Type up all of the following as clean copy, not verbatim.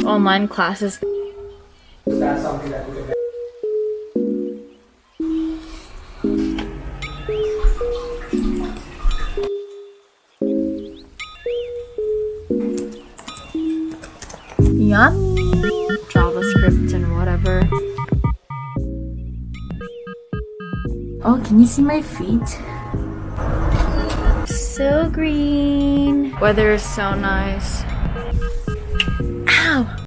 online classes. That's something that we can. Yummy! JavaScript and whatever. Oh, can you see my feet? So green. Weather is so nice. Ow!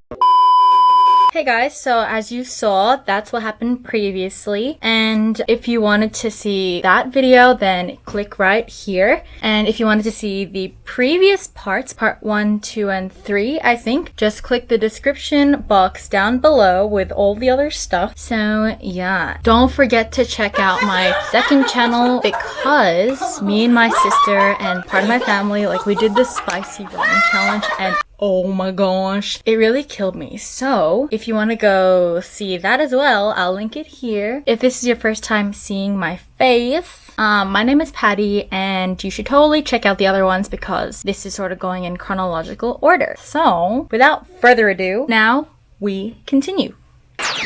Hey guys, so as you saw, that's what happened previously, and if you wanted to see that video, then click right here, and if you wanted to see the previous parts, part 1, 2, and 3, I think, just click the description box down below with all the other stuff. So yeah, don't forget to check out my second channel, because me and my sister and part of my family, like, we did this spicy ramen challenge, and oh my gosh, it really killed me. So if you want to go see that as well, I'll link it here. If this is your first time seeing my face, my name is Patty, and you should totally check out the other ones because this is sort of going in chronological order. So without further ado, now we continue.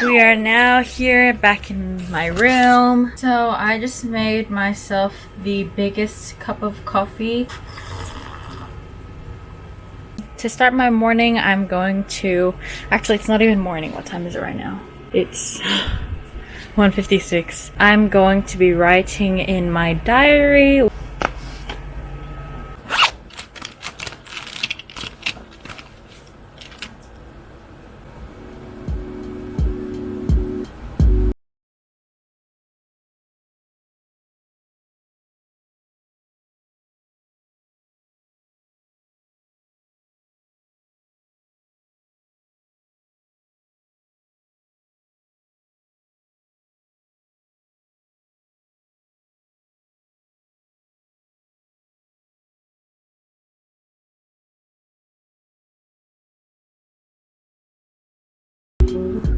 We are now here back in my room. So I just made myself the biggest cup of coffee. To start my morning, I'm going to... Actually, it's not even morning. What time is it right now? It's 1:56. I'm going to be writing in my diary.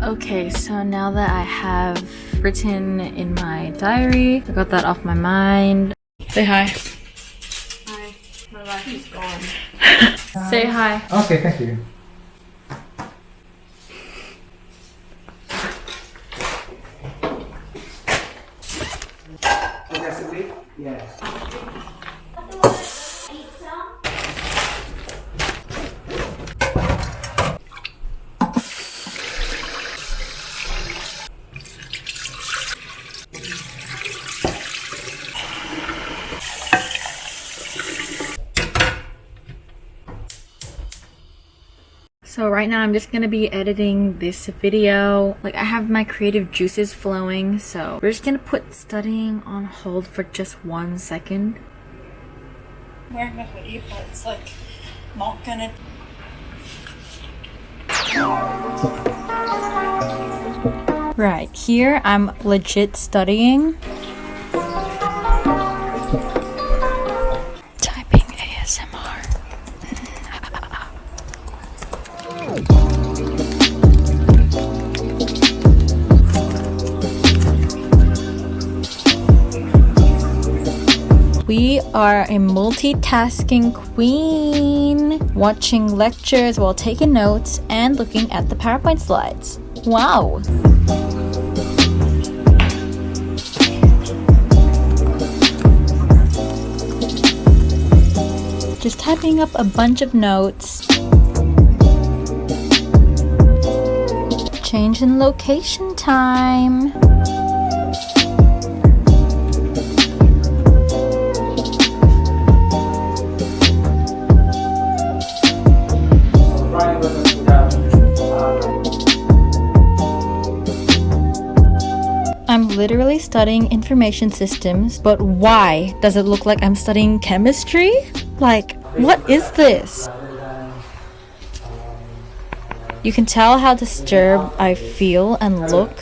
Okay, so now that I have written in my diary, I got that off my mind. Say hi. Hi. My life is gone. Say hi. Okay, thank you. Yeah. So right now I'm just gonna be editing this video. Like, I have my creative juices flowing, so we're just gonna put studying on hold for just 1 second. I'm wearing a hoodie, but it's like not gonna. Right, here I'm legit studying. Typing ASMR. We are a multitasking queen, watching lectures while taking notes and looking at the PowerPoint slides. Wow! Just typing up a bunch of notes. Change in location time. I'm literally studying information systems, but why does it look like I'm studying chemistry? Like, what is this? You can tell how disturbed I feel and look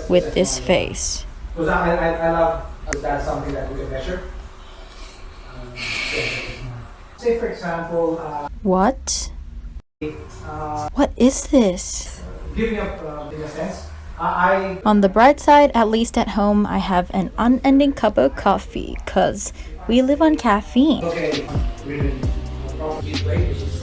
with this face. Because I love that something that we can measure. Say for example, What? What is this? giving up in a sense. On the bright side, at least at home, I have an unending cup of coffee, cause we live on caffeine. Okay, really, weight, which is,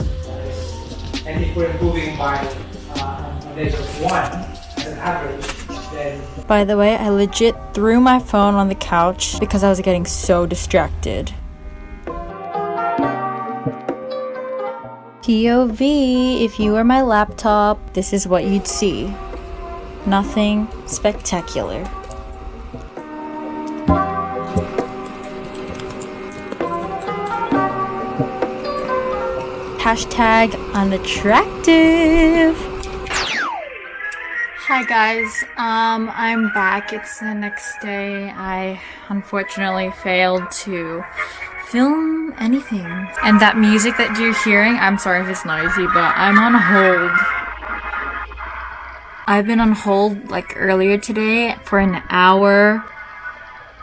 and if we're improving by a measure of 1 as an average, then... By the way, I legit threw my phone on the couch because I was getting so distracted. POV, if you were my laptop, this is what you'd see. Nothing spectacular. Hashtag unattractive. Hi guys, I'm back. It's the next day. I unfortunately failed to film anything. And that music that you're hearing, I'm sorry if it's noisy, but I'm on hold. I've been on hold like earlier today for an hour.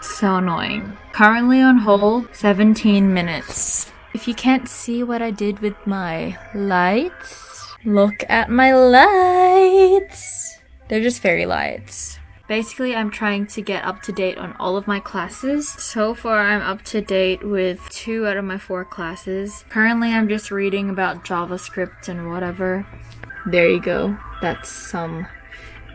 So annoying. Currently on hold, 17 minutes. If you can't see what I did with my lights, look at my lights. They're just fairy lights. Basically, I'm trying to get up to date on all of my classes. So far, I'm up to date with 2 out of my 4 classes. Currently, I'm just reading about JavaScript and whatever. There you go. That's some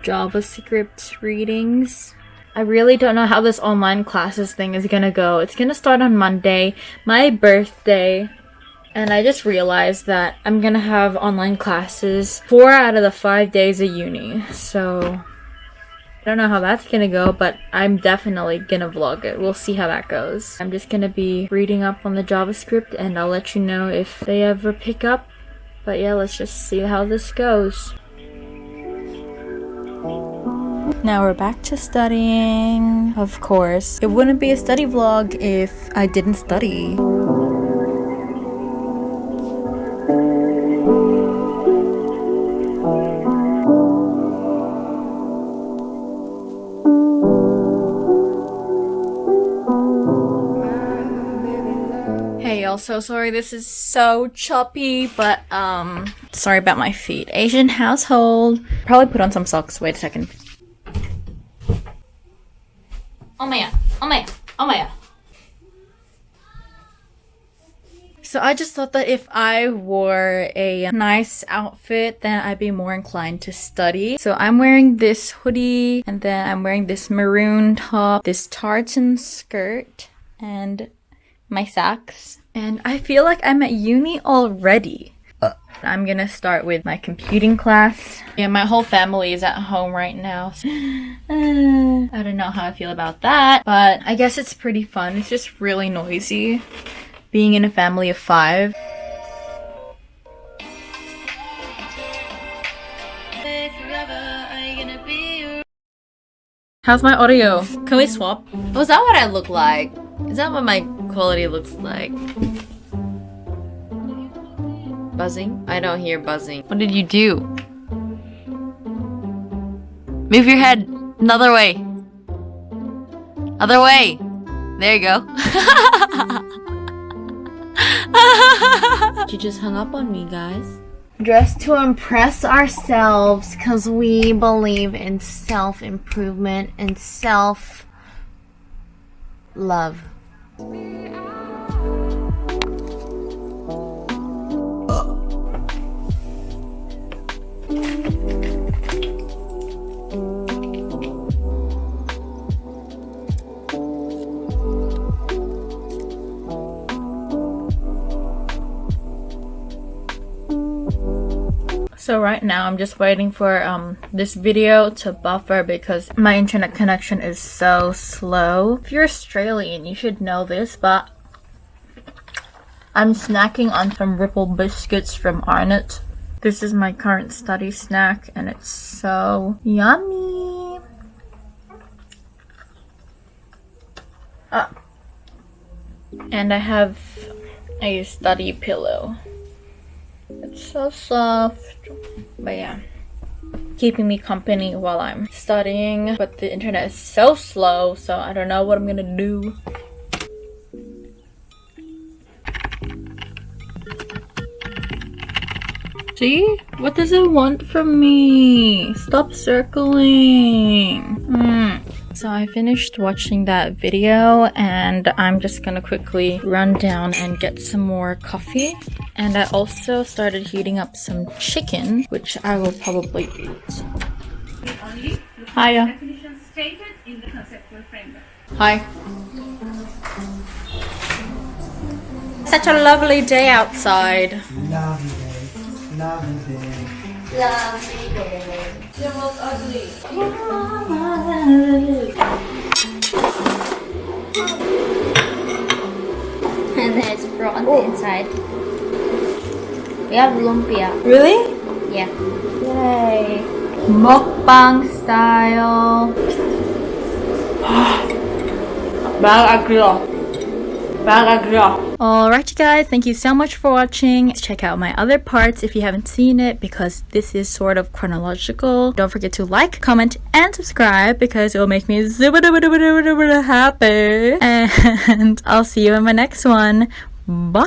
JavaScript readings. I really don't know how this online classes thing is gonna go. It's gonna start on Monday, my birthday, and I just realized that I'm gonna have online classes 4 out of the 5 days of uni. So I don't know how that's gonna go, but I'm definitely gonna vlog it. We'll see how that goes. I'm just gonna be reading up on the JavaScript and I'll let you know if they ever pick up. But yeah, let's just see how this goes. Now we're back to studying, of course. It wouldn't be a study vlog if I didn't study. Hey y'all, so sorry this is so choppy, but sorry about my feet. Asian household. Probably put on some socks. Wait a second. Oh my god, oh my god, oh my god. So I just thought that if I wore a nice outfit, then I'd be more inclined to study. So I'm wearing this hoodie, and then I'm wearing this maroon top, this tartan skirt, and my socks. And I feel like I'm at uni already. I'm gonna start with my computing class. Yeah, my whole family is at home right now. I don't know how I feel about that, but I guess it's pretty fun. It's just really noisy being in a family of 5. How's my audio? Can we swap? Oh, is that what I look like? Is that what my quality looks like? Buzzing? I don't hear buzzing. What did you do? Move your head another way. Other way. There you go. She just hung up on me, guys. Dressed to impress ourselves because we believe in self-improvement and self-love. So right now I'm just waiting for this video to buffer because my internet connection is so slow. If you're Australian, you should know this, but I'm snacking on some Ripple biscuits from Arnott. This is my current study snack and it's so yummy. And I have a study pillow. It's so soft. But yeah, keeping me company while I'm studying. But the internet is so slow, so I don't know what I'm gonna do. See? What does it want from me? Stop circling. So I finished watching that video and I'm just gonna quickly run down and get some more coffee. And I also started heating up some chicken, which I will probably eat. Hiya. Definition stated in the conceptual framework. Hi. Such a lovely day outside. Lovely day. Lovely day. You look ugly. And there's fruit on the inside. We have lumpia. Really? Yeah. Yay. Mukbang style. Alright you guys, thank you so much for watching. Check out my other parts if you haven't seen it because this is sort of chronological. Don't forget to like, comment, and subscribe because it will make me super happy. And I'll see you in my next one. Bye!